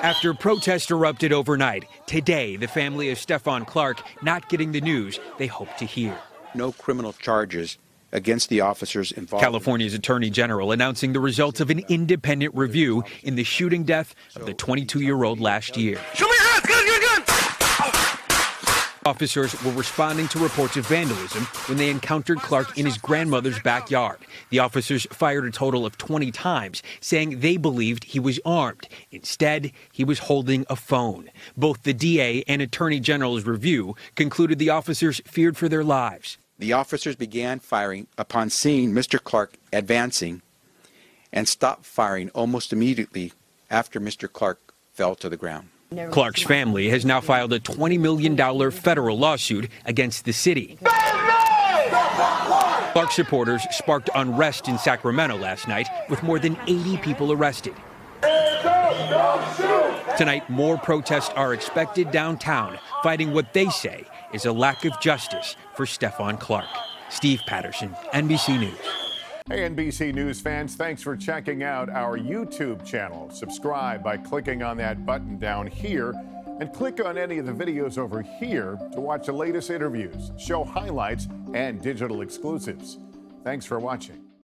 After protests erupted overnight, today the family of Stephon Clark not getting the news they hope to hear. No criminal charges against the officers involved. California's Attorney General announcing the results of an independent review in the shooting death of the 22-year-old last year. Show me your hands! Gun! Officers were responding to reports of vandalism when they encountered Clark in his grandmother's backyard. The officers fired a total of 20 times, saying they believed he was armed. Instead, he was holding a phone. Both the DA and Attorney General's review concluded the officers feared for their lives. The officers began firing upon seeing Mr. Clark advancing and stopped firing almost immediately after Mr. Clark fell to the ground. Clark's family has now filed a $20 million federal lawsuit against the city. Clark supporters sparked unrest in Sacramento last night with more than 80 people arrested. Tonight, more protests are expected downtown, fighting what they say is a lack of justice for Stephon Clark. Steve Patterson, NBC News. Hey, NBC News fans, thanks for checking out our YouTube channel. Subscribe by clicking on that button down here and click on any of the videos over here to watch the latest interviews, show highlights, and digital exclusives. Thanks for watching.